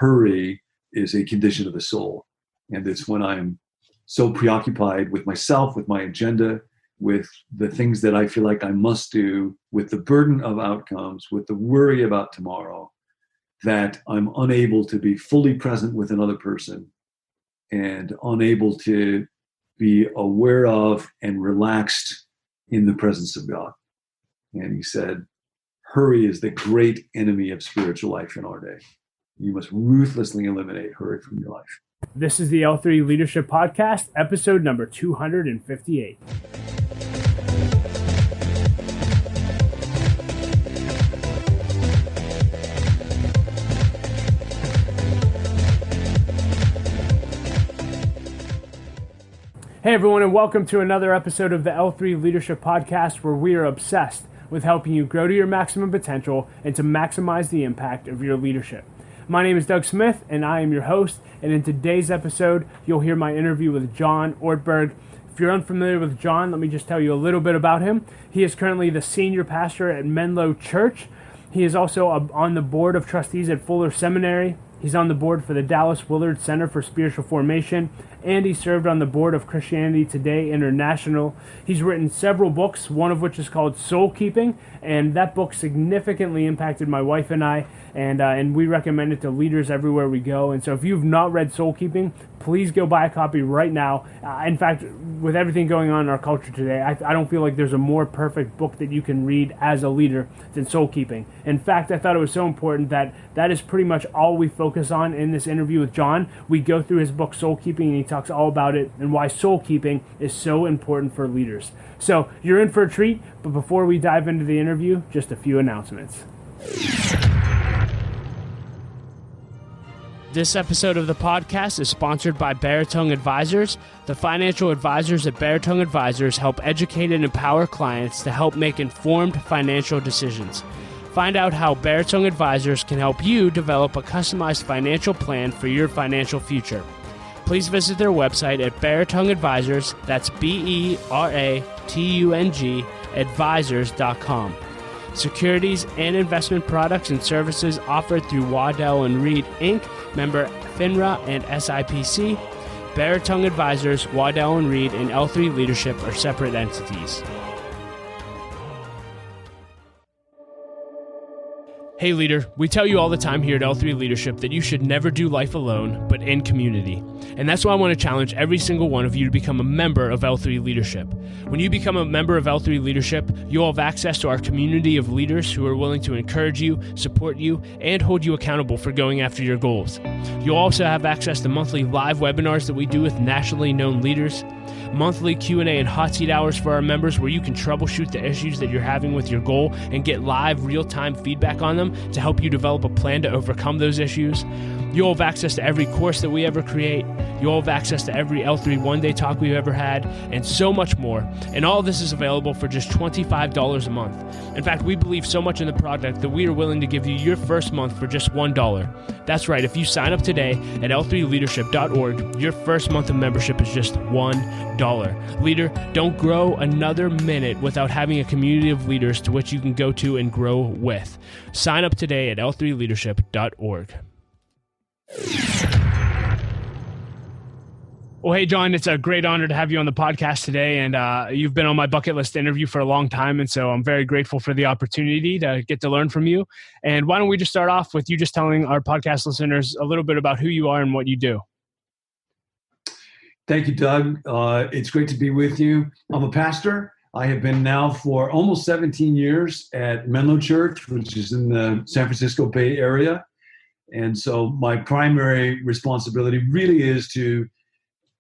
hurry is a condition of the soul. And it's when I'm so preoccupied with myself, with my agenda, with the things that I feel like I must do, with the burden of outcomes, with the worry about tomorrow, that I'm unable to be fully present with another person and unable to be aware of and relaxed in the presence of God. And he said, hurry is the great enemy of spiritual life in our day. You must ruthlessly eliminate hurry from your life. This is the L3 Leadership Podcast, episode number 258. Hey everyone, and welcome to another episode of the L3 Leadership Podcast, where we are obsessed with helping you grow to your maximum potential and to maximize the impact of your leadership. My name is Doug Smith, and I am your host, and in today's episode, you'll hear my interview with John Ortberg. If you're unfamiliar with John, let me just tell you a little bit about him. He is currently the senior pastor at Menlo Church. He is also on the board of trustees at Fuller Seminary. He's on the board for the Dallas Willard Center for Spiritual Formation, and he served on the board of Christianity Today International. He's written several books, one of which is called Soul Keeping, and that book significantly impacted my wife and I, and we recommend it to leaders everywhere we go. And so if you've not read Soul Keeping, please go buy a copy right now. In fact, with everything going on in our culture today, I don't feel like there's a more perfect book that you can read as a leader than Soul Keeping. In fact, I thought it was so important that that is pretty much all we focus on in this interview with John. We go through his book Soul Keeping, and he talks all about it and why soul keeping is so important for leaders. So you're in for a treat, but before we dive into the interview, just a few announcements. This episode of the podcast is sponsored by Baritone Advisors. The financial advisors at Baritone Advisors help educate and empower clients to help make informed financial decisions. Find out how Baritone Advisors can help you develop a customized financial plan for your financial future. Please visit their website at Baritone Advisors, that's BERATUNG, advisors.com. Securities and investment products and services offered through Waddell & Reed, Inc., member FINRA and SIPC. Baritone Advisors, Waddell & Reed, and L3 Leadership are separate entities. Hey leader, we tell you all the time here at L3 Leadership that you should never do life alone, but in community. And that's why I want to challenge every single one of you to become a member of L3 Leadership. When you become a member of L3 Leadership, you'll have access to our community of leaders who are willing to encourage you, support you, and hold you accountable for going after your goals. You'll also have access to monthly live webinars that we do with nationally known leaders, monthly Q&A and hot seat hours for our members where you can troubleshoot the issues that you're having with your goal and get live real-time feedback on them to help you develop a plan to overcome those issues. You'll have access to every course that we ever create. You'll have access to every L3 one-day talk we've ever had, and so much more. And all of this is available for just $25 a month. In fact, we believe so much in the product that we are willing to give you your first month for just $1. That's right, if you sign up today at l3leadership.org, your first month of membership is just $1. Leader, don't grow another minute without having a community of leaders to which you can go to and grow with. Sign up today at l3leadership.org. Well, hey, John, it's a great honor to have you on the podcast today. And you've been on my bucket list interview for a long time. And so I'm very grateful for the opportunity to get to learn from you. And why don't we just start off with you just telling our podcast listeners a little bit about who you are and what you do. Thank you, Doug. It's great to be with you. I'm a pastor. I have been now for almost 17 years at Menlo Church, which is in the San Francisco Bay Area. And so my primary responsibility really is to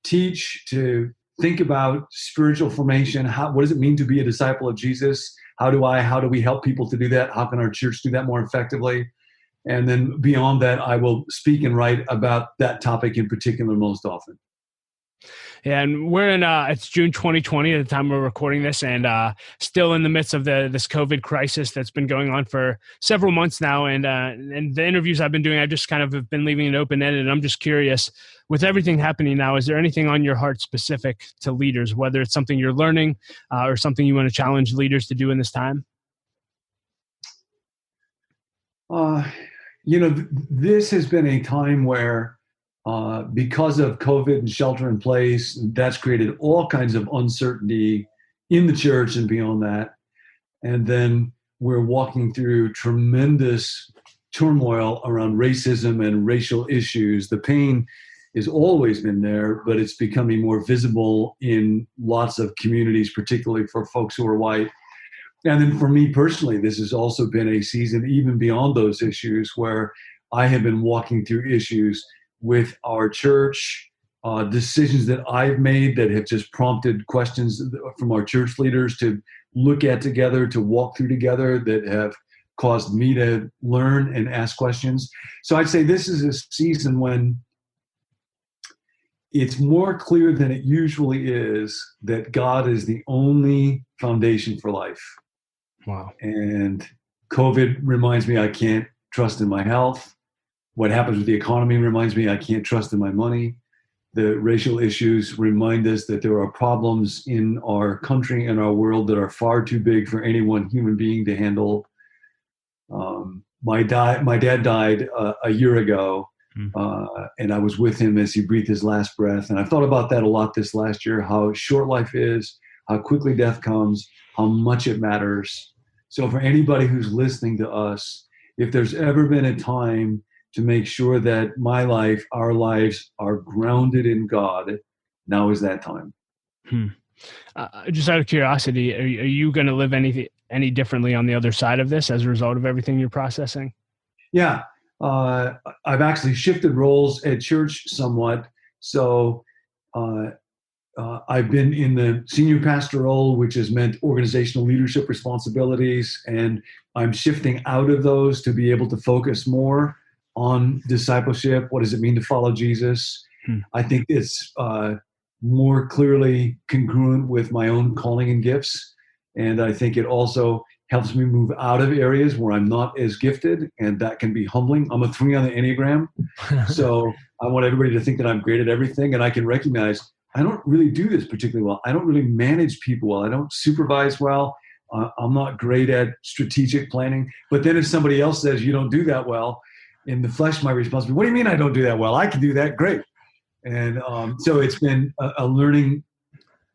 teach, to think about spiritual formation. What does it mean to be a disciple of Jesus? How do we help people to do that? How can our church do that more effectively? And then beyond that, I will speak and write about that topic in particular most often. Yeah, and we're in, it's June 2020 at the time we're recording this, and still in the midst of this COVID crisis that's been going on for several months now. And the interviews I've been doing, I just kind of have been leaving it open-ended. And I'm just curious, with everything happening now, is there anything on your heart specific to leaders, whether it's something you're learning or something you want to challenge leaders to do in this time? This has been a time where, because of COVID and shelter in place, that's created all kinds of uncertainty in the church and beyond that. And then we're walking through tremendous turmoil around racism and racial issues. The pain has always been there, but it's becoming more visible in lots of communities, particularly for folks who are white. And then for me personally, this has also been a season, even beyond those issues, where I have been walking through issues with our church, decisions that I've made that have just prompted questions from our church leaders to look at together, to walk through together, that have caused me to learn and ask questions. So I'd say this is a season when it's more clear than it usually is that God is the only foundation for life. Wow. And COVID reminds me I can't trust in my health. What happens with the economy reminds me I can't trust in my money. The racial issues remind us that there are problems in our country and our world that are far too big for any one human being to handle. My dad died a year ago, and I was with him as he breathed his last breath. And I thought about that a lot this last year, how short life is, how quickly death comes, how much it matters. So for anybody who's listening to us, if there's ever been a time to make sure that my life, our lives are grounded in God, now is that time. Just out of curiosity, are you going to live any differently on the other side of this as a result of everything you're processing? Yeah. I've actually shifted roles at church somewhat. So I've been in the senior pastor role, which has meant organizational leadership responsibilities, and I'm shifting out of those to be able to focus more on discipleship. What does it mean to follow Jesus? I think it's more clearly congruent with my own calling and gifts. And I think it also helps me move out of areas where I'm not as gifted, and that can be humbling. I'm a 3 on the Enneagram. So I want everybody to think that I'm great at everything, and I can recognize I don't really do this particularly well. I don't really manage people well. I don't supervise well. I'm not great at strategic planning. But then if somebody else says you don't do that well, in the flesh, my response is, what do you mean I don't do that well? I can do that great. And so it's been a learning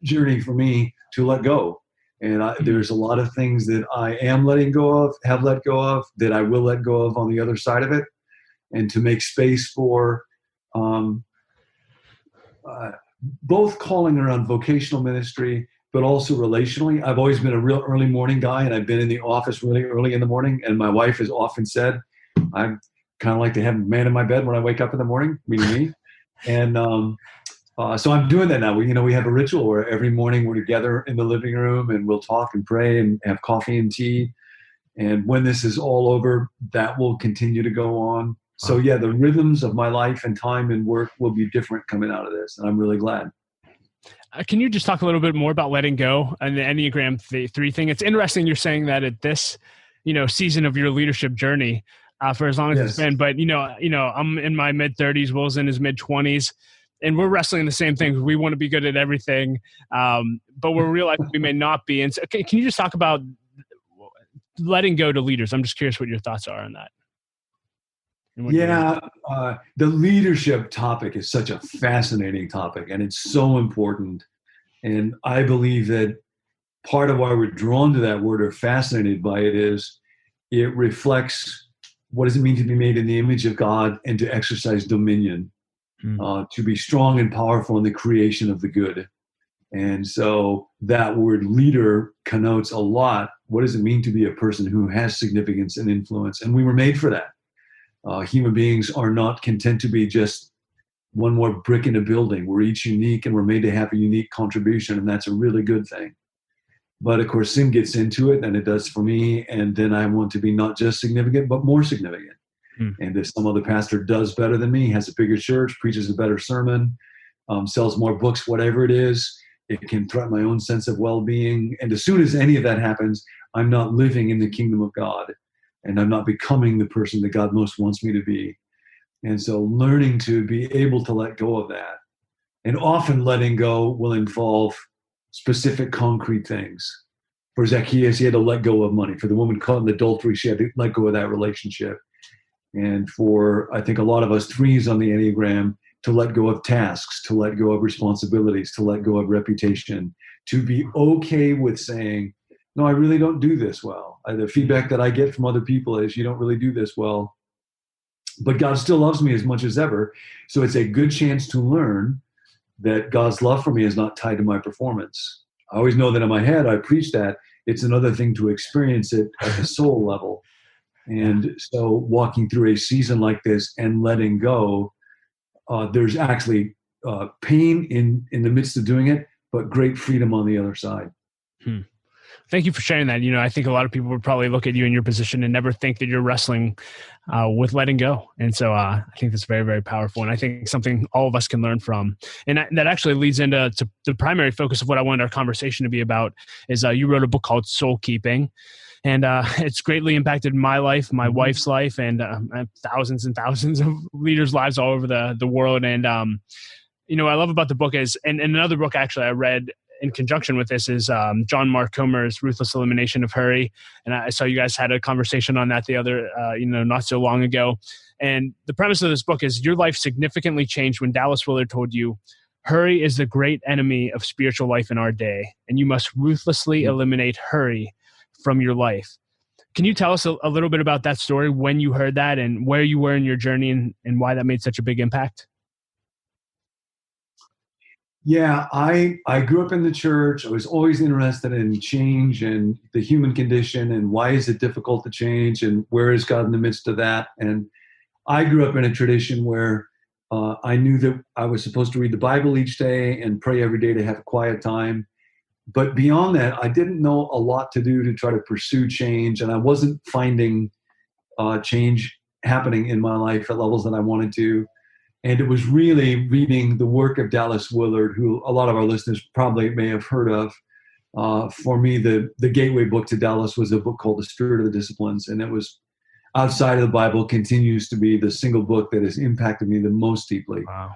journey for me to let go. And there's a lot of things that I am letting go of, have let go of, that I will let go of on the other side of it, and to make space for both calling around vocational ministry, but also relationally. I've always been a real early morning guy, and I've been in the office really early in the morning. And my wife has often said, I'm kind of like to have a man in my bed when I wake up in the morning, meaning me. And so I'm doing that now. We have a ritual where every morning we're together in the living room and we'll talk and pray and have coffee and tea. And when this is all over, that will continue to go on. So yeah, the rhythms of my life and time and work will be different coming out of this. And I'm really glad. Can you just talk a little bit more about letting go and the Enneagram 3 thing? It's interesting you're saying that at this, season of your leadership journey, for as long as it's been. But, I'm in my mid-30s, Will's in his mid-20s, and we're wrestling the same thing. We want to be good at everything, but we're realizing we may not be. And so, can you just talk about letting go to leaders? I'm just curious what your thoughts are on that. Yeah, the leadership topic is such a fascinating topic, and it's so important. And I believe that part of why we're drawn to that word or fascinated by it is it reflects what does it mean to be made in the image of God and to exercise dominion, to be strong and powerful in the creation of the good. And so that word leader connotes a lot. What does it mean to be a person who has significance and influence? And we were made for that. Human beings are not content to be just one more brick in a building. We're each unique, and we're made to have a unique contribution, and that's a really good thing. But of course, sin gets into it, and it does for me, and then I want to be not just significant, but more significant. And if some other pastor does better than me, has a bigger church, preaches a better sermon, sells more books, whatever it is, it can threaten my own sense of well-being. And as soon as any of that happens, I'm not living in the kingdom of God. And I'm not becoming the person that God most wants me to be. And so learning to be able to let go of that. And often letting go will involve specific concrete things. For Zacchaeus, he had to let go of money. For the woman caught in adultery, she had to let go of that relationship. And for, I think, a lot of us threes on the Enneagram, to let go of tasks, to let go of responsibilities, to let go of reputation, to be okay with saying, no, I really don't do this well. The feedback that I get from other people is, you don't really do this well. But God still loves me as much as ever. So it's a good chance to learn that God's love for me is not tied to my performance. I always know that in my head, I preach that. It's another thing to experience it at the soul level. And so walking through a season like this and letting go, there's actually pain in the midst of doing it, but great freedom on the other side. Thank you for sharing that. I think a lot of people would probably look at you in your position and never think that you're wrestling with letting go. And so I think that's very, very powerful. And I think something all of us can learn from. And that actually leads into the primary focus of what I wanted our conversation to be about is you wrote a book called Soul Keeping. And it's greatly impacted my life, my wife's life, and thousands and thousands of leaders' lives all over the world. And, what I love about the book is, and another book actually I read in conjunction with this is John Mark Comer's Ruthless Elimination of Hurry. And I saw you guys had a conversation on that the other, not so long ago. And the premise of this book is your life significantly changed when Dallas Willard told you, hurry is the great enemy of spiritual life in our day, and you must ruthlessly eliminate hurry from your life. Can you tell us a little bit about that story, when you heard that and where you were in your journey and why that made such a big impact? Yeah, I grew up in the church. I was always interested in change and the human condition and why is it difficult to change and where is God in the midst of that. And I grew up in a tradition where I knew that I was supposed to read the Bible each day and pray every day to have a quiet time. But beyond that, I didn't know a lot to do to try to pursue change. And I wasn't finding change happening in my life at levels that I wanted to. And it was really reading the work of Dallas Willard, who a lot of our listeners probably may have heard of. For me, the gateway book to Dallas was a book called The Spirit of the Disciplines. And it was, outside of the Bible, continues to be the single book that has impacted me the most deeply. Wow.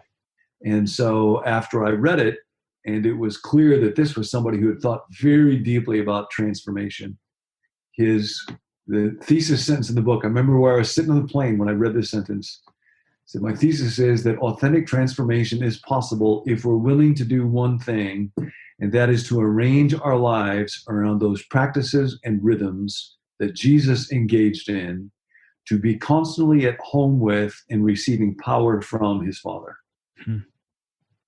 And so after I read it, and it was clear that this was somebody who had thought very deeply about transformation. The thesis sentence in the book, I remember where I was sitting on the plane when I read this sentence. So my thesis is that authentic transformation is possible if we're willing to do one thing, and that is to arrange our lives around those practices and rhythms that Jesus engaged in, to be constantly at home with and receiving power from his Father.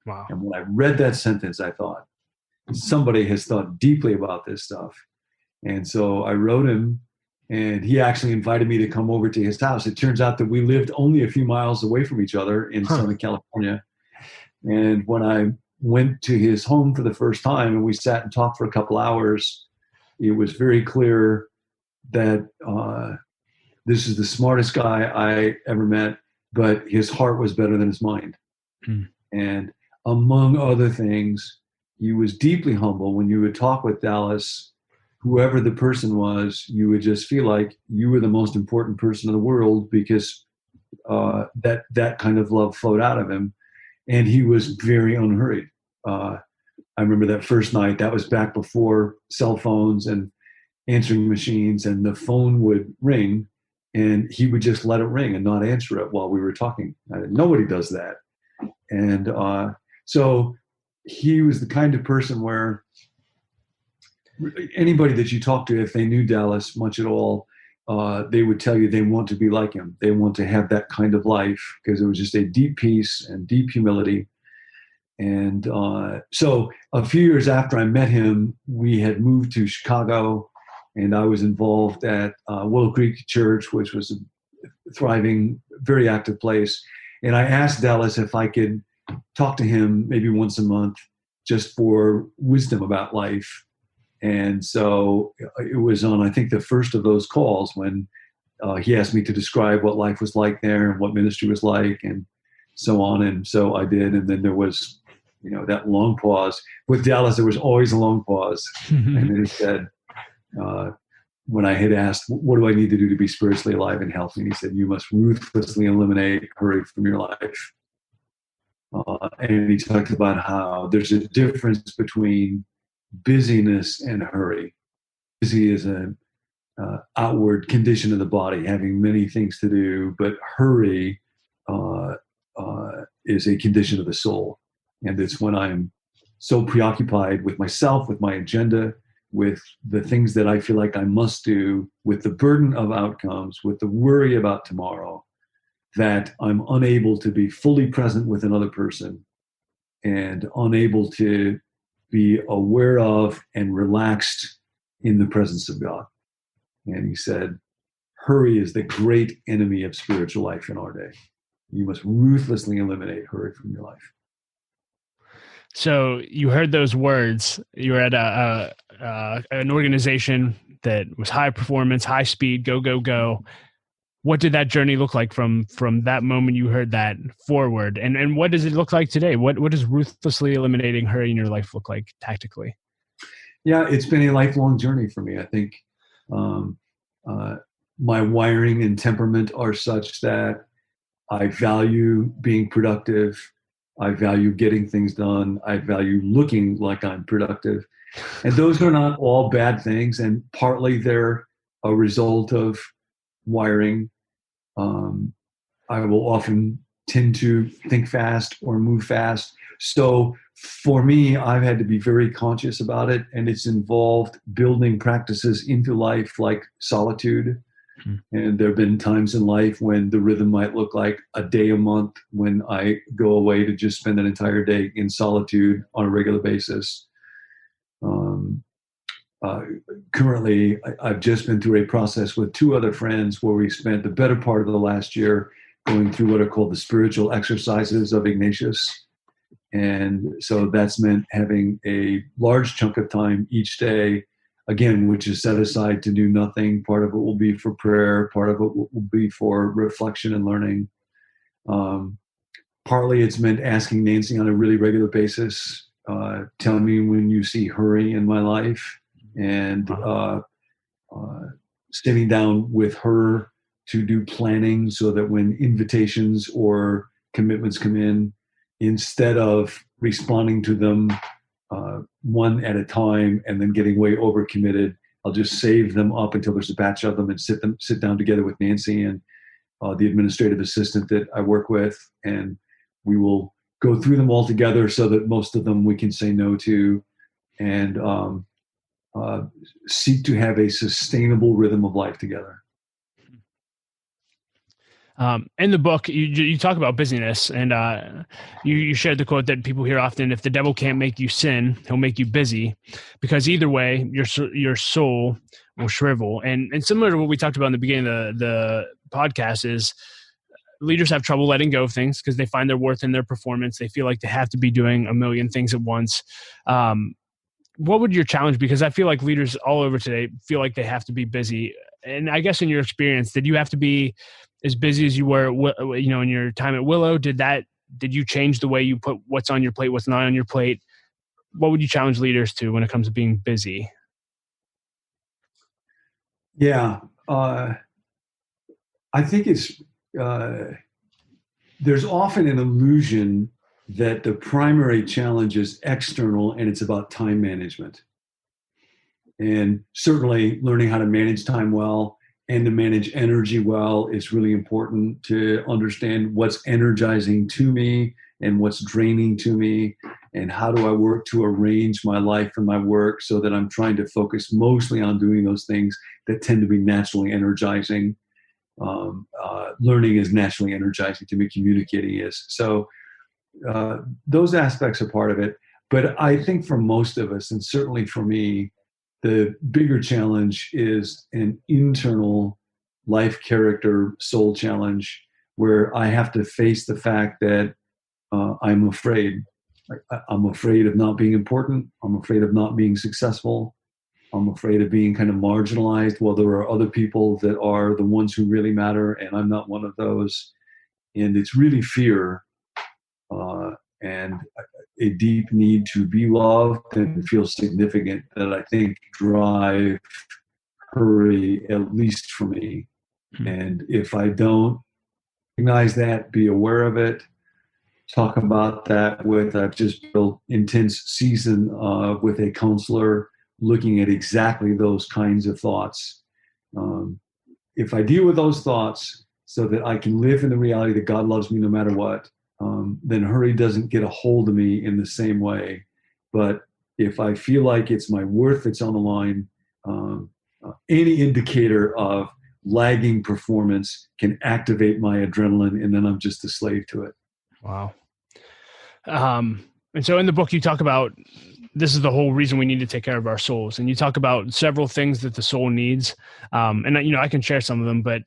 Wow. And when I read that sentence, I thought, somebody has thought deeply about this stuff. And so I wrote him, and he actually invited me to come over to his house. It turns out that we lived only a few miles away from each other in Southern California. And when I went to his home for the first time and we sat and talked for a couple hours, it was very clear that this is the smartest guy I ever met, but his heart was better than his mind. And among other things, he was deeply humble. When you would talk with Dallas, whoever the person was, you would just feel like you were the most important person in the world, because that kind of love flowed out of him. And he was very unhurried. I remember that first night, that was back before cell phones and answering machines, and the phone would ring and he would just let it ring and not answer it while we were talking. Nobody does that. And so he was the kind of person where anybody that you talk to, if they knew Dallas much at all, they would tell you they want to be like him. They want to have that kind of life, because it was just a deep peace and deep humility. And so a few years after I met him, we had moved to Chicago, and I was involved at Willow Creek Church, which was a thriving, very active place. And I asked Dallas if I could talk to him maybe once a month just for wisdom about life. And so it was on, I think, the first of those calls when he asked me to describe what life was like there and what ministry was like and so on. And so I did. And then there was, that long pause. With Dallas, there was always a long pause. And then he said, when I had asked, what do I need to do to be spiritually alive and healthy? And he said, you must ruthlessly eliminate hurry from your life. And he talked about how there's a difference between busyness and hurry. Busy is a outward condition of the body, having many things to do, but hurry is a condition of the soul. And it's when I'm so preoccupied with myself, with my agenda, with the things that I feel like I must do, with the burden of outcomes, with the worry about tomorrow, that I'm unable to be fully present with another person and unable to be aware of and relaxed in the presence of God. And he said, hurry is the great enemy of spiritual life in our day. You must ruthlessly eliminate hurry from your life. So you heard those words. You were at an organization that was high performance, high speed, go, go, go. What did that journey look like from that moment you heard that forward? And what does it look like today? What does ruthlessly eliminating hurry in your life look like tactically? Yeah, it's been a lifelong journey for me. I think my wiring and temperament are such that I value being productive. I value getting things done. I value looking like I'm productive. And those are not all bad things. And partly they're a result of wiring. I will often tend to think fast or move fast. So for me, I've had to be very conscious about it. And it's involved building practices into life like solitude. And there have been times in life when the rhythm might look like a day a month when I go away to just spend an entire day in solitude on a regular basis. Currently, I've just been through a process with two other friends where we spent the better part of the last year going through what are called the spiritual exercises of Ignatius. And so that's meant having a large chunk of time each day, again, which is set aside to do nothing. Part of it will be for prayer. Part of it will be for reflection and learning. Partly it's meant asking Nancy on a really regular basis, tell me when you see hurry in my life, and sitting down with her to do planning so that when invitations or commitments come in, instead of responding to them one at a time and then getting way overcommitted, I'll just save them up until there's a batch of them and sit down together with Nancy and the administrative assistant that I work with, and we will go through them all together so that most of them we can say no to, and seek to have a sustainable rhythm of life together. In the book, you talk about busyness, and you shared the quote that people hear often: "If the devil can't make you sin, he'll make you busy, because either way, your soul will shrivel." And similar to what we talked about in the beginning of the podcast is leaders have trouble letting go of things because they find their worth in their performance. They feel like they have to be doing a million things at once. What would your challenge be? Because I feel like leaders all over today feel like they have to be busy. And I guess in your experience, did you have to be as busy as you were, in your time at Willow? Did you change the way you put what's on your plate, what's not on your plate? What would you challenge leaders to when it comes to being busy? Yeah, I think it's there's often an illusion that the primary challenge is external and it's about time management. And certainly learning how to manage time well and to manage energy well is really important, to understand what's energizing to me and what's draining to me, and how do I work to arrange my life and my work so that I'm trying to focus mostly on doing those things that tend to be naturally energizing. Learning is naturally energizing to me, communicating is. So those aspects are part of it. But I think for most of us, and certainly for me, the bigger challenge is an internal life character soul challenge where I have to face the fact that I'm afraid. I'm afraid of not being important. I'm afraid of not being successful. I'm afraid of being kind of marginalized. Well, there are other people that are the ones who really matter, and I'm not one of those. And it's really fear and a deep need to be loved and feel significant that I think drive hurry, at least for me. And if I don't recognize that, be aware of it, talk about that I've just built intense season with a counselor looking at exactly those kinds of thoughts. If I deal with those thoughts so that I can live in the reality that God loves me no matter what, then hurry doesn't get a hold of me in the same way. But if I feel like it's my worth that's on the line, any indicator of lagging performance can activate my adrenaline, and then I'm just a slave to it. Wow. And so in the book, you talk about, this is the whole reason we need to take care of our souls. And you talk about several things that the soul needs. And I can share some of them, but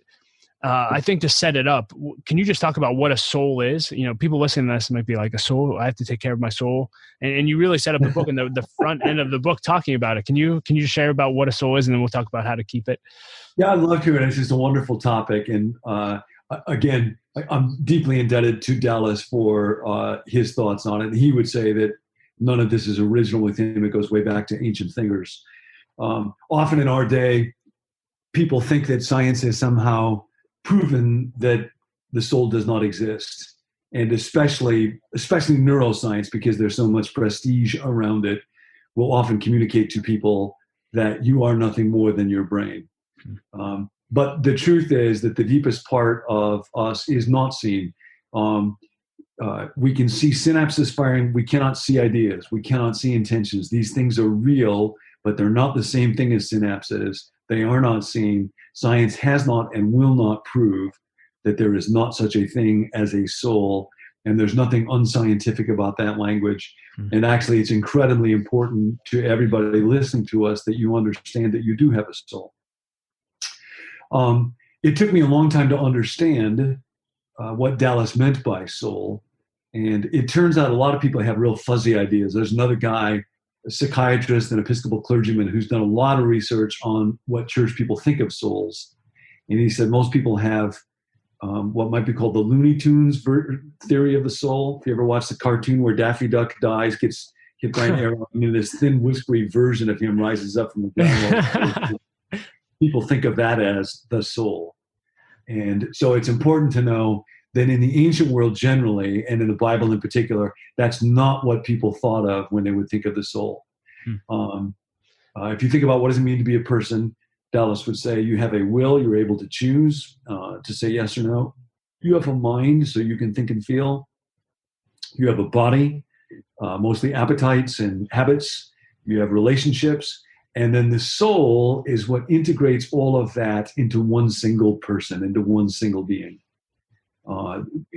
I think to set it up, can you just talk about what a soul is? People listening to this might be like, a soul, I have to take care of my soul. And you really set up the book and the front end of the book talking about it. Can you share about what a soul is? And then we'll talk about how to keep it. Yeah, I'd love to. And it's just a wonderful topic. And again, I'm deeply indebted to Dallas for his thoughts on it. He would say that none of this is original with him. It goes way back to ancient thinkers. Often in our day, people think that science has somehow proven that the soul does not exist. And especially neuroscience, because there's so much prestige around it, will often communicate to people that you are nothing more than your brain. But the truth is that the deepest part of us is not seen. We can see synapses firing. We cannot see ideas. We cannot see intentions. These things are real, but they're not the same thing as synapses. They are not seen. Science has not and will not prove that there is not such a thing as a soul. And there's nothing unscientific about that language. And actually, it's incredibly important to everybody listening to us that you understand that you do have a soul. It took me a long time to understand what Dallas meant by soul. And it turns out a lot of people have real fuzzy ideas. There's another guy, a psychiatrist and Episcopal clergyman, who's done a lot of research on what church people think of souls. And he said most people have what might be called the Looney Tunes theory of the soul. If you ever watch the cartoon where Daffy Duck dies, gets hit by an arrow, and this thin, whispery version of him rises up from the ground. People think of that as the soul. And so it's important to know that in the ancient world generally, and in the Bible in particular, that's not what people thought of when they would think of the soul. If you think about what does it mean to be a person, Dallas would say you have a will, you're able to choose to say yes or no. You have a mind, so you can think and feel. You have a body, mostly appetites and habits. You have relationships. And then the soul is what integrates all of that into one single person, into one single being.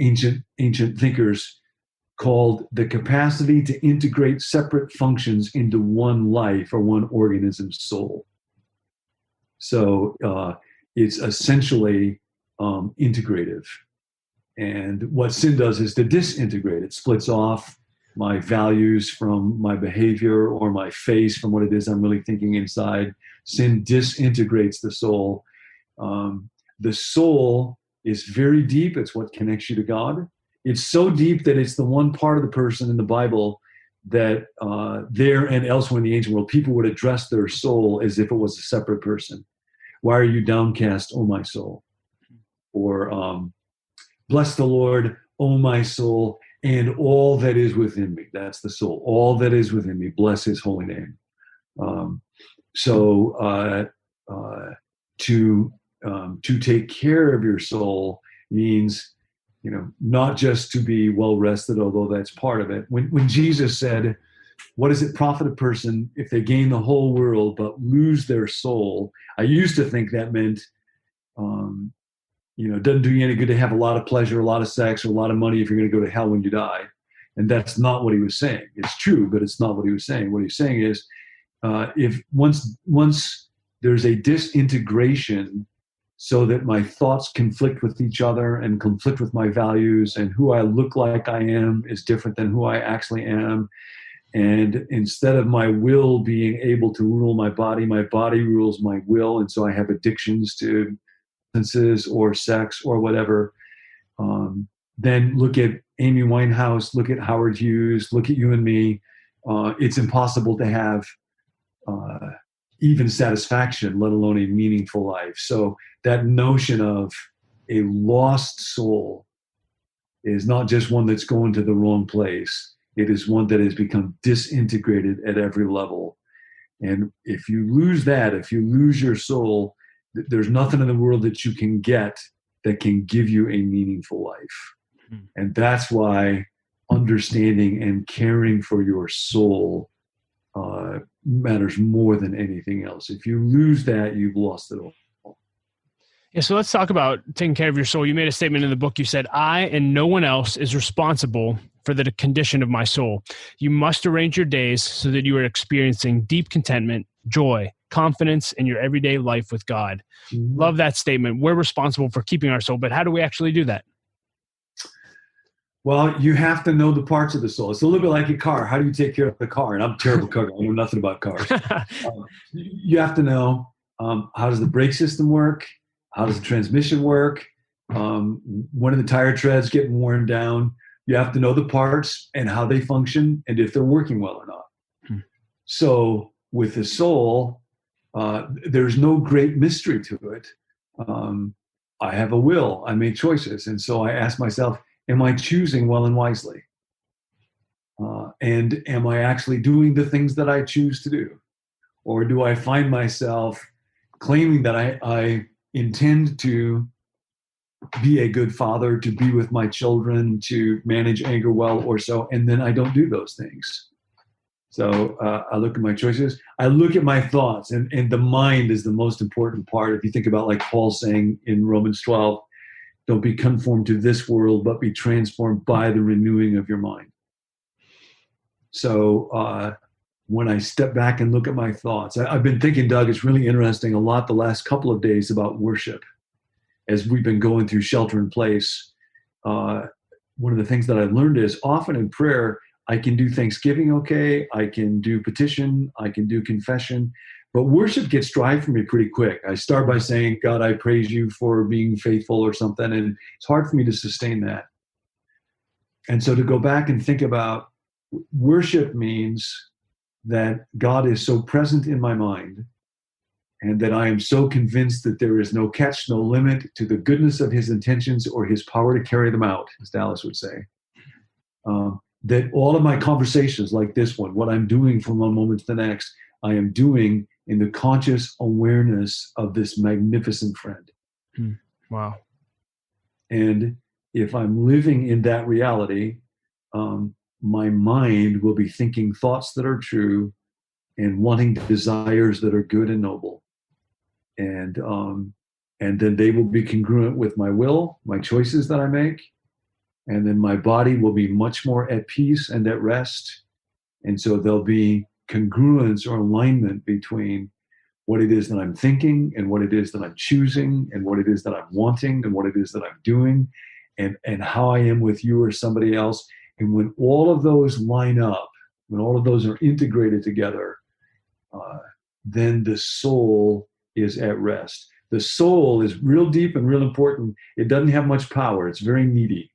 Ancient thinkers called the capacity to integrate separate functions into one life or one organism's soul. So it's essentially integrative. And what sin does is to disintegrate. It splits off my values from my behavior, or my face from what it is I'm really thinking inside. Sin disintegrates the soul. The soul is very deep. It's what connects you to God. It's so deep that it's the one part of the person in the Bible that there and elsewhere in the ancient world, people would address their soul as if it was a separate person. Why are you downcast, O my soul? Or bless the Lord, O my soul, and all that is within me. That's the soul. All that is within me. Bless his holy name. To take care of your soul means, not just to be well rested, although that's part of it. When Jesus said, what does it profit a person if they gain the whole world but lose their soul? I used to think that meant, it doesn't do you any good to have a lot of pleasure, a lot of sex, or a lot of money if you're going to go to hell when you die. And that's not what he was saying. It's true, but it's not what he was saying. What he's saying is, if once there's a disintegration so that my thoughts conflict with each other and conflict with my values, and who I look like I am is different than who I actually am. And instead of my will being able to rule my body rules my will. And so I have addictions to substances or sex or whatever. Then look at Amy Winehouse, look at Howard Hughes, look at you and me. It's impossible to have even satisfaction, let alone a meaningful life. So that notion of a lost soul is not just one that's going to the wrong place. It is one that has become disintegrated at every level. And if you lose that, if you lose your soul, There's nothing in the world that you can get that can give you a meaningful life. And that's why understanding and caring for your soul matters more than anything else. If you lose that, you've lost it all. Yeah, so let's talk about taking care of your soul. You made a statement in the book. You said, I and no one else is responsible for the condition of my soul. You must arrange your days so that you are experiencing deep contentment, joy, confidence in your everyday life with God. Mm-hmm. Love that statement. We're responsible for keeping our soul, but how do we actually do that? Well, you have to know the parts of the soul. It's a little bit like a car. How do you take care of the car? And I'm a terrible car guy. I know nothing about cars. You have to know how does the brake system work? How does the transmission work? When are the tire treads getting worn down? You have to know the parts and how they function and if they're working well or not. So with the soul, there's no great mystery to it. I have a will. I make choices. And so I ask myself, am I choosing well and wisely? And am I actually doing the things that I choose to do? Or do I find myself claiming that I intend to be a good father, to be with my children, to manage anger well or so, and then I don't do those things? So I look at my choices. I look at my thoughts, and the mind is the most important part. If you think about like Paul saying in Romans 12, don't be conformed to this world, but be transformed by the renewing of your mind. So when I step back and look at my thoughts, I've been thinking, Doug, it's really interesting a lot the last couple of days about worship. As we've been going through shelter in place, one of the things that I've learned is often in prayer, I can do thanksgiving okay, I can do petition, I can do confession, but worship gets dry for me pretty quick. I start by saying, God, I praise you for being faithful or something, and it's hard for me to sustain that. And so to go back and think about worship means that God is so present in my mind and that I am so convinced that there is no catch, no limit to the goodness of his intentions or his power to carry them out, as Dallas would say. That all of my conversations like this one, what I'm doing from one moment to the next, I am doing in the conscious awareness of this magnificent friend. Wow. And if I'm living in that reality, my mind will be thinking thoughts that are true and wanting desires that are good and noble. And then they will be congruent with my will, my choices that I make. And then my body will be much more at peace and at rest. And so there'll be congruence or alignment between what it is that I'm thinking and what it is that I'm choosing and what it is that I'm wanting and what it is that I'm doing and how I am with you or somebody else. And when all of those line up, when all of those are integrated together, then the soul is at rest. The soul is real deep and real important. It doesn't have much power. It's very needy.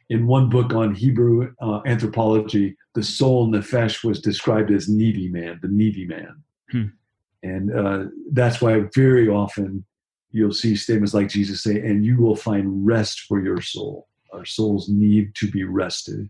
In one book on Hebrew anthropology, the soul nefesh was described as needy man, the needy man. And that's why very often you'll see statements like Jesus say, and you will find rest for your soul. Our souls need to be rested.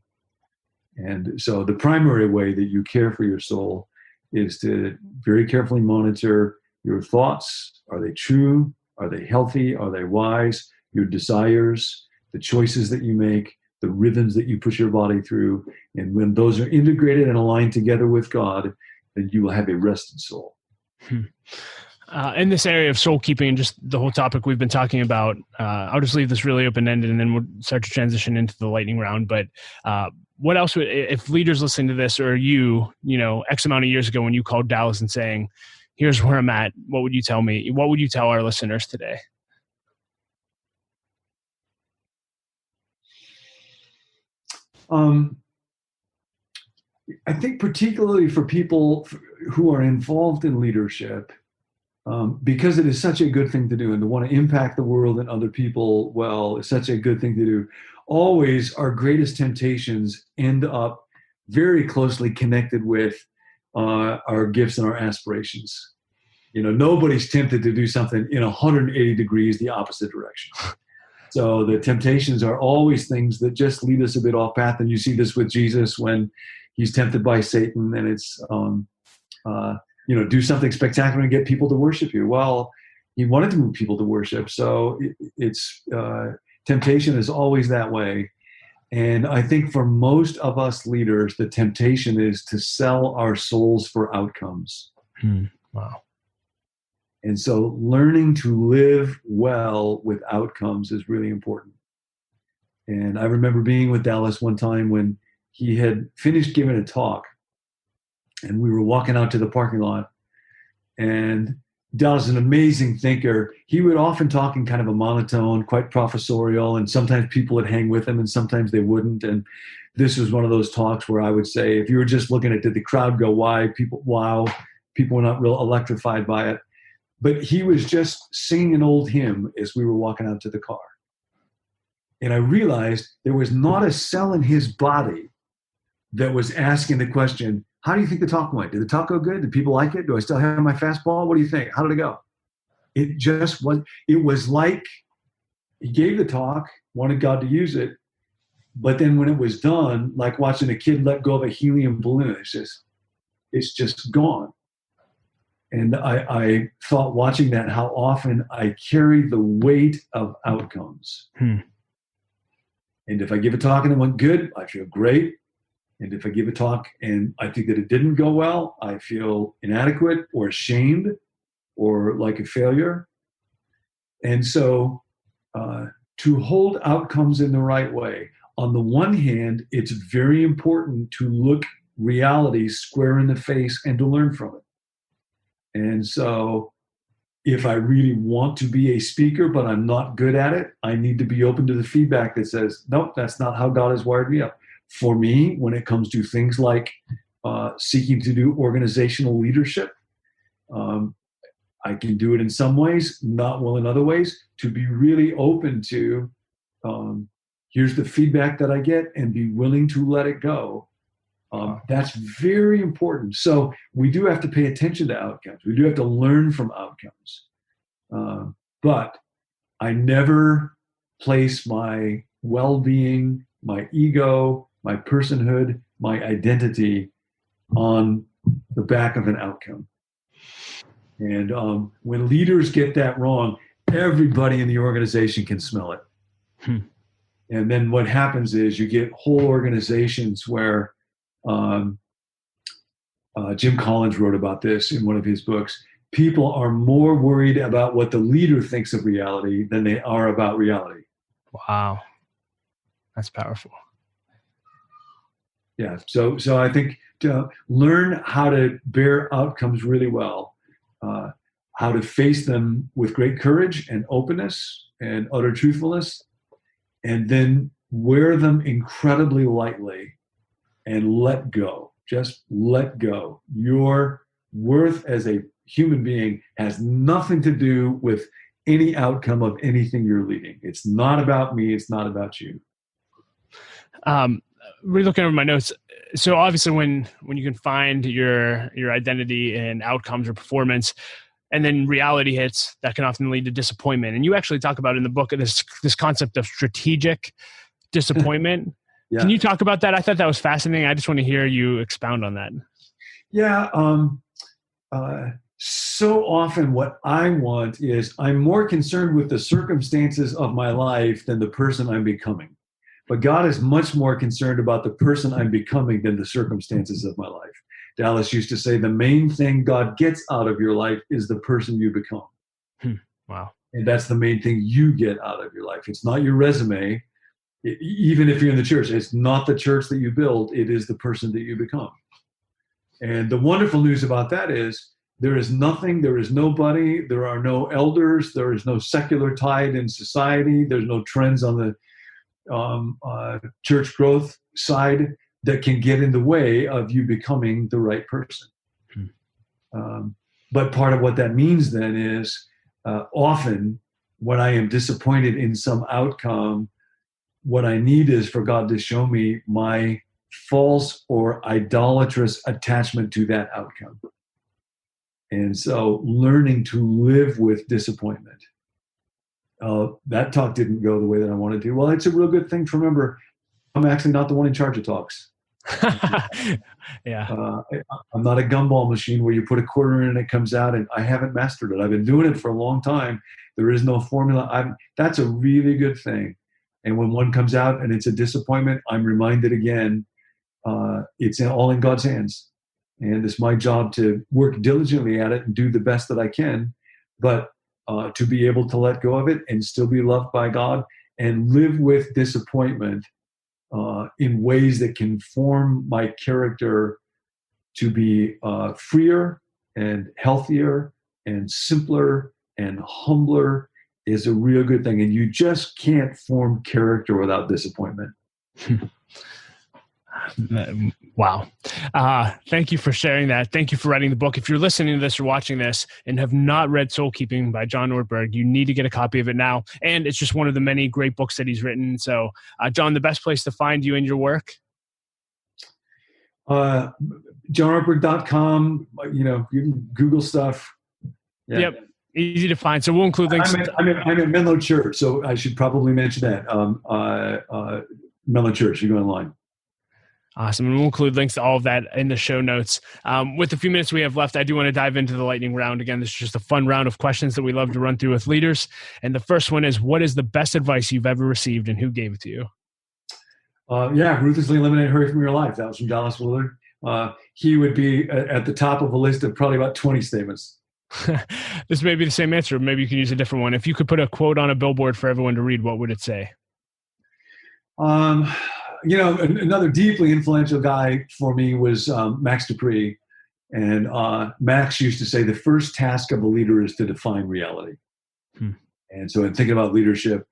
And so the primary way that you care for your soul is to very carefully monitor your thoughts. Are they true? Are they healthy? Are they wise? Your desires, the choices that you make, the rhythms that you push your body through. And when those are integrated and aligned together with God, then you will have a rested soul. In this area of soul keeping and just the whole topic we've been talking about, I'll just leave this really open-ended and then we'll start to transition into the lightning round. But what else would, if leaders listening to this or you X amount of years ago when you called Dallas and saying, here's where I'm at, what would you tell me? What would you tell our listeners today? I think particularly for people who are involved in leadership, because it is such a good thing to do and to want to impact the world and other people well, it's such a good thing to do. Always our greatest temptations end up very closely connected with our gifts and our aspirations. Nobody's tempted to do something in 180 degrees the opposite direction. So the temptations are always things that just lead us a bit off path. And you see this with Jesus when he's tempted by Satan, and it's do something spectacular and get people to worship you. Well, he wanted to move people to worship. So it's temptation is always that way. And I think for most of us leaders, the temptation is to sell our souls for outcomes. Wow. And so learning to live well with outcomes is really important. And I remember being with Dallas one time when he had finished giving a talk, and we were walking out to the parking lot, and Dallas is an amazing thinker. He would often talk in kind of a monotone, quite professorial, and sometimes people would hang with him and sometimes they wouldn't. And this was one of those talks where I would say, if you were just looking at, did the crowd go, wow, people were not real electrified by it. But he was just singing an old hymn as we were walking out to the car. And I realized there was not a cell in his body that was asking the question, how do you think the talk went? Did the talk go good? Did people like it? Do I still have my fastball? What do you think? How did it go? It was like he gave the talk, wanted God to use it, but then when it was done, like watching a kid let go of a helium balloon, it's just gone. And I thought watching that, how often I carry the weight of outcomes. And if I give a talk and it went good, I feel great. And if I give a talk and I think that it didn't go well, I feel inadequate or ashamed or like a failure. And so to hold outcomes in the right way, on the one hand, it's very important to look reality square in the face and to learn from it. And so if I really want to be a speaker, but I'm not good at it, I need to be open to the feedback that says, nope, that's not how God has wired me up. For me, when it comes to things like seeking to do organizational leadership, I can do it in some ways, not well in other ways, to be really open to here's the feedback that I get and be willing to let it go. That's very important. So we do have to pay attention to outcomes. We do have to learn from outcomes. But I never place my well-being, my ego, my personhood, my identity on the back of an outcome. And when leaders get that wrong, everybody in the organization can smell it. And then what happens is you get whole organizations where Jim Collins wrote about this in one of his books. People are more worried about what the leader thinks of reality than they are about reality. Wow. That's powerful. Yeah. So I think to learn how to bear outcomes really well, how to face them with great courage and openness and utter truthfulness, and then wear them incredibly lightly and let go. Just let go. Your worth as a human being has nothing to do with any outcome of anything you're leading. It's not about me. It's not about you. We're looking over my notes. So obviously when you can find your identity in outcomes or performance, and then reality hits, that can often lead to disappointment. And you actually talk about in the book this concept of strategic disappointment. Yeah. Can you talk about that? I thought that was fascinating. I just want to hear you expound on that. Yeah. So often what I want is I'm more concerned with the circumstances of my life than the person I'm becoming. But God is much more concerned about the person I'm becoming than the circumstances of my life. Dallas used to say the main thing God gets out of your life is the person you become. Wow. And that's the main thing you get out of your life. It's not your resume. Even if you're in the church, it's not the church that you build. It is the person that you become. And the wonderful news about that is there is nothing, there is nobody, there are no elders, there is no secular tide in society, there's no trends on the church growth side that can get in the way of you becoming the right person. But part of what that means then is often when I am disappointed in some outcome, what I need is for God to show me my false or idolatrous attachment to that outcome. And so learning to live with disappointment. That talk didn't go the way that I wanted to. Well, it's a real good thing to remember. I'm actually not the one in charge of talks. Yeah. I'm not a gumball machine where you put a quarter in and it comes out, and I haven't mastered it. I've been doing it for a long time. There is no formula. That's a really good thing. And when one comes out and it's a disappointment, I'm reminded again, it's all in God's hands. And it's my job to work diligently at it and do the best that I can, but to be able to let go of it and still be loved by God and live with disappointment in ways that can form my character to be freer and healthier and simpler and humbler is a real good thing. And you just can't form character without disappointment. Wow. Thank you for sharing that. Thank you for writing the book. If you're listening to this or watching this and have not read Soul Keeping by John Ortberg, you need to get a copy of it now. And it's just one of the many great books that he's written. So, John, the best place to find you and your work? JohnOrtberg.com, you can Google stuff. Yeah. Yep. Easy to find. So we'll include links. I'm at Menlo Church, so I should probably mention that. Menlo Church, you go online. Awesome. And we'll include links to all of that in the show notes. With the few minutes we have left, I do want to dive into the lightning round. Again, this is just a fun round of questions that we love to run through with leaders. And the first one is, what is the best advice you've ever received and who gave it to you? Ruthlessly eliminate hurry from your life. That was from Dallas Willard. He would be at the top of a list of probably about 20 statements. This may be the same answer. Maybe you can use a different one. If you could put a quote on a billboard for everyone to read, what would it say? Another deeply influential guy for me was Max Dupree. And Max used to say, the first task of a leader is to define reality. And so in thinking about leadership,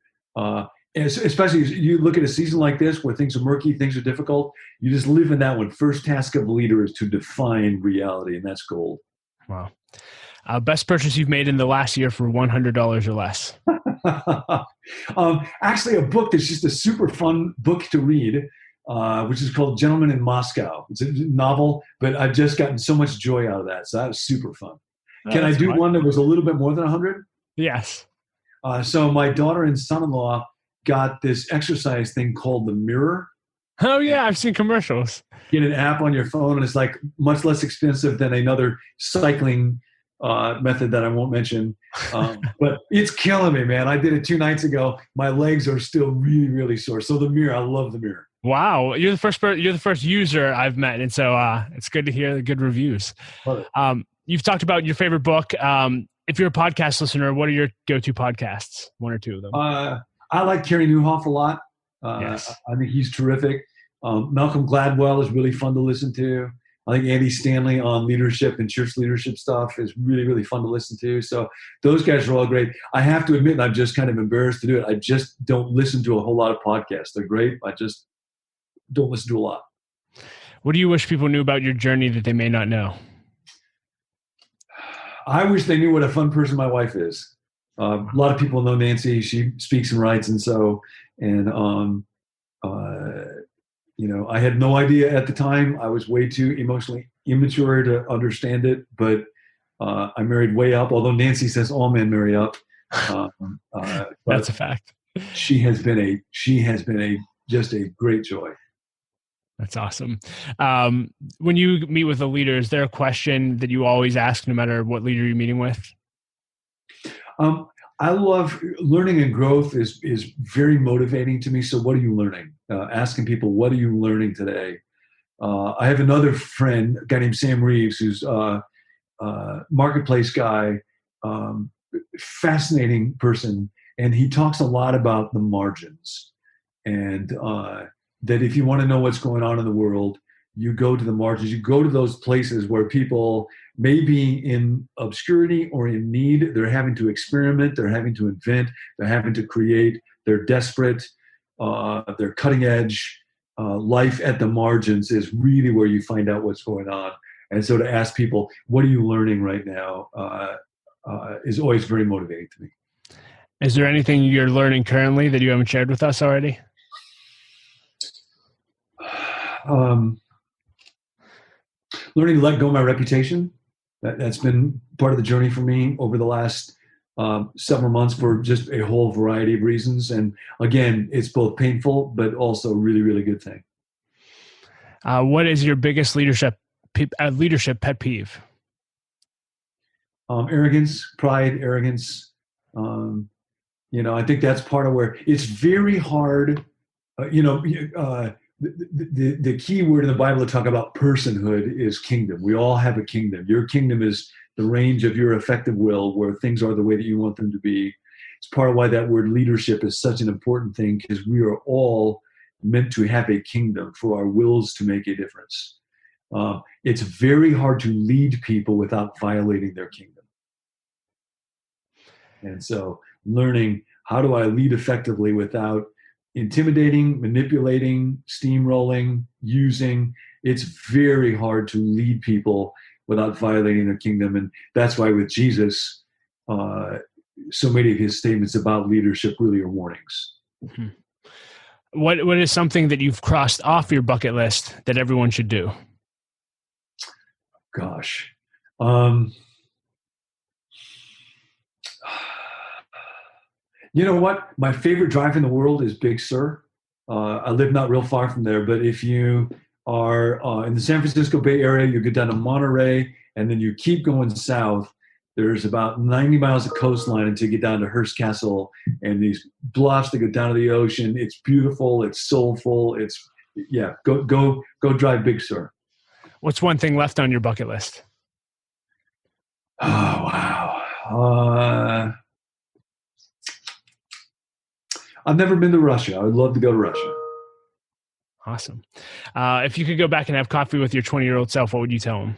especially as you look at a season like this where things are murky, things are difficult, you just live in that one. First task of a leader is to define reality, and that's gold. Wow. Best purchase you've made in the last year for $100 or less? Actually, a book that's just a super fun book to read, which is called Gentleman in Moscow. It's a novel, but I've just gotten so much joy out of that. So that was super fun. Can I do one that was a little bit more than 100? Yes. So my daughter and son-in-law got this exercise thing called the Mirror. Oh yeah, I've seen commercials. Get an app on your phone, and it's like much less expensive than another cycling method that I won't mention. But it's killing me, man. I did it 2 nights ago. My legs are still really, really sore. So the Mirror, I love the Mirror. Wow, you're the first user I've met, and so it's good to hear the good reviews. You've talked about your favorite book. If you're a podcast listener, what are your go-to podcasts? 1 or 2 of them. I like Carey Nieuwhof a lot. Yes. I think he's terrific. Malcolm Gladwell is really fun to listen to. I think Andy Stanley on leadership and church leadership stuff is really, really fun to listen to. So those guys are all great. I have to admit, and I'm just kind of embarrassed to do it, I just don't listen to a whole lot of podcasts. They're great. I just don't listen to a lot. What do you wish people knew about your journey that they may not know? I wish they knew what a fun person my wife is. A lot of people know Nancy. She speaks and writes, I had no idea at the time. I was way too emotionally immature to understand it, but I married way up. Although Nancy says all men marry up, that's a fact. She has been just a great joy. That's awesome. When you meet with a leader, is there a question that you always ask, no matter what leader you're meeting with? I love learning, and growth is very motivating to me. So what are you learning? Asking people, what are you learning today? I have another friend, a guy named Sam Reeves, who's a marketplace guy, fascinating person. And he talks a lot about the margins, and that if you want to know what's going on in the world, you go to the margins. You go to those places where people may be in obscurity or in need. They're having to experiment. They're having to invent. They're having to create. They're desperate. They're cutting edge. Life at the margins is really where you find out what's going on. And so to ask people, what are you learning right now, is always very motivating to me. Is there anything you're learning currently that you haven't shared with us already? Learning to let go of my reputation. That's been part of the journey for me over the last several months for just a whole variety of reasons. And again, it's both painful, but also a really, really good thing. What is your biggest leadership pet peeve? Arrogance, pride, arrogance. I think that's part of where it's very hard. The key word in the Bible to talk about personhood is kingdom. We all have a kingdom. Your kingdom is the range of your effective will, where things are the way that you want them to be. It's part of why that word leadership is such an important thing, because we are all meant to have a kingdom for our wills to make a difference. It's very hard to lead people without violating their kingdom. And so learning, how do I lead effectively without intimidating, manipulating, steamrolling, using? It's very hard to lead people without violating their kingdom. And that's why with Jesus, so many of his statements about leadership really are warnings. Mm-hmm. What is something that you've crossed off your bucket list that everyone should do? Gosh. You know what? My favorite drive in the world is Big Sur. I live not real far from there, but if you are in the San Francisco Bay Area, you get down to Monterey, and then you keep going south. There's about 90 miles of coastline until you get down to Hearst Castle, and these bluffs that go down to the ocean. It's beautiful. It's soulful. Go drive Big Sur. What's one thing left on your bucket list? Oh, wow. I've never been to Russia. I would love to go to Russia. Awesome. If you could go back and have coffee with your 20-year-old self, what would you tell him?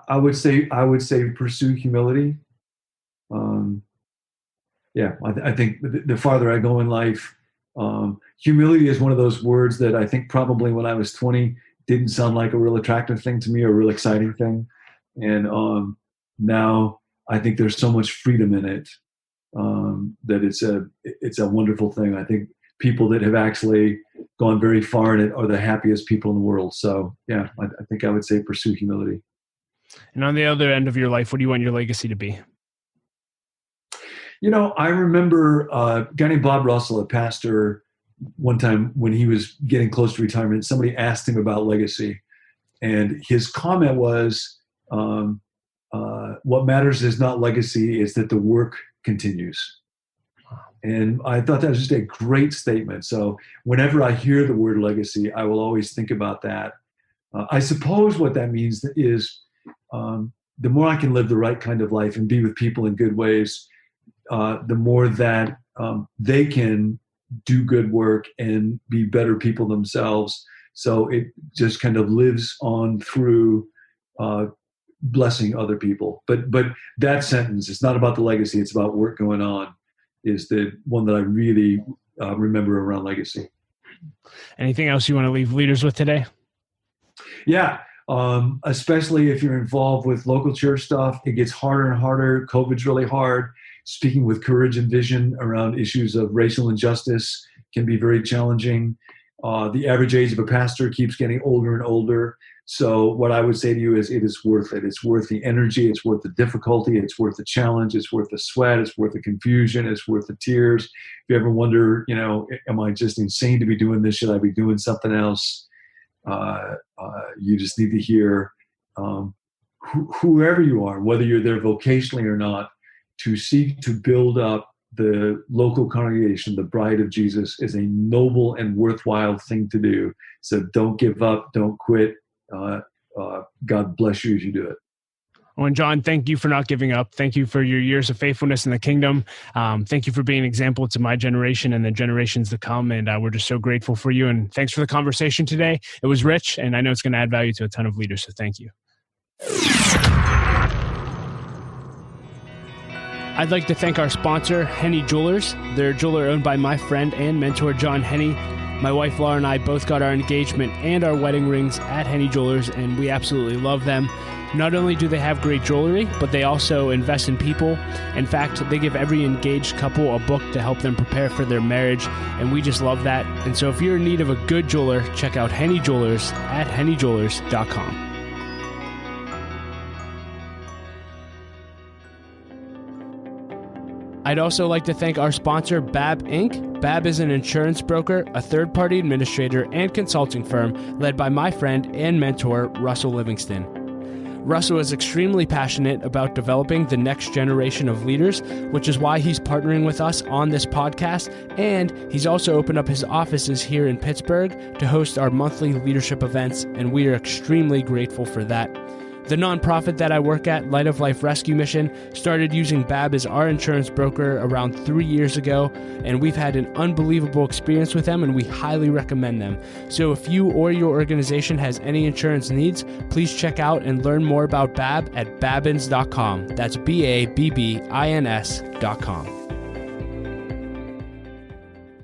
I would say pursue humility. I think the farther I go in life, humility is one of those words that I think probably when I was 20 didn't sound like a real attractive thing to me or a real exciting thing. And now I think there's so much freedom in it that it's a wonderful thing. I think people that have actually gone very far in it are the happiest people in the world. So I think I would say pursue humility. And on the other end of your life, what do you want your legacy to be? I remember a guy named Bob Russell, a pastor, one time when he was getting close to retirement, somebody asked him about legacy. And his comment was, what matters is not legacy, is that the work continues. And I thought that was just a great statement. So whenever I hear the word legacy, I will always think about that. I suppose what that means is the more I can live the right kind of life and be with people in good ways, the more that they can do good work and be better people themselves. So it just kind of lives on through blessing other people. But that sentence, it's not about the legacy, it's about work going on, is the one that I really remember around legacy. Anything else you want to leave leaders with today? Yeah. Especially if you're involved with local church stuff, it gets harder and harder. COVID's really hard. Speaking with courage and vision around issues of racial injustice can be very challenging. The average age of a pastor keeps getting older and older. So what I would say to you is it is worth it. It's worth the energy. It's worth the difficulty. It's worth the challenge. It's worth the sweat. It's worth the confusion. It's worth the tears. If you ever wonder, am I just insane to be doing this? Should I be doing something else? You just need to hear whoever you are, whether you're there vocationally or not, to seek to build up the local congregation, the bride of Jesus, is a noble and worthwhile thing to do. So don't give up, don't quit. God bless you as you do it. Well, and John, thank you for not giving up. Thank you for your years of faithfulness in the kingdom. Thank you for being an example to my generation and the generations to come. And we're just so grateful for you. And thanks for the conversation today. It was rich, and I know it's going to add value to a ton of leaders. So thank you. I'd like to thank our sponsor, Henny Jewelers. They're a jeweler owned by my friend and mentor, John Henny. My wife, Laura, and I both got our engagement and our wedding rings at Henny Jewelers, and we absolutely love them. Not only do they have great jewelry, but they also invest in people. In fact, they give every engaged couple a book to help them prepare for their marriage, and we just love that. And so if you're in need of a good jeweler, check out Henny Jewelers at hennyjewelers.com. I'd also like to thank our sponsor, BAB Inc. BAB is an insurance broker, a third-party administrator, and consulting firm led by my friend and mentor, Russell Livingston. Russell is extremely passionate about developing the next generation of leaders, which is why he's partnering with us on this podcast, and he's also opened up his offices here in Pittsburgh to host our monthly leadership events, and we are extremely grateful for that. The nonprofit that I work at, Light of Life Rescue Mission, started using BAB as our insurance broker around 3 years ago, and we've had an unbelievable experience with them, and we highly recommend them. So if you or your organization has any insurance needs, please check out and learn more about BAB at babbins.com. That's BABBINS.com.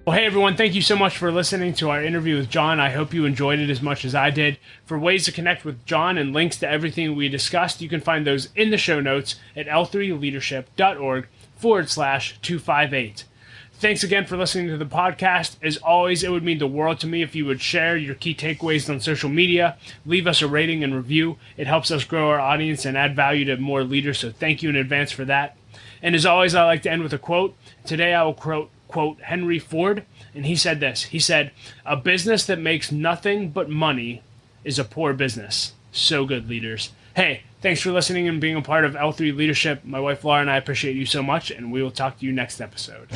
Well, hey everyone, thank you so much for listening to our interview with John. I hope you enjoyed it as much as I did. For ways to connect with John and links to everything we discussed, you can find those in the show notes at l3leadership.org/258. Thanks again for listening to the podcast. As always, it would mean the world to me if you would share your key takeaways on social media, leave us a rating and review. It helps us grow our audience and add value to more leaders, so thank you in advance for that. And as always, I like to end with a quote. Today I will quote Henry Ford, and he said this. He said, "A business that makes nothing but money is a poor business." So good, leaders. Hey, thanks for listening and being a part of L3 Leadership. My wife Laura and I appreciate you so much, and we will talk to you next episode.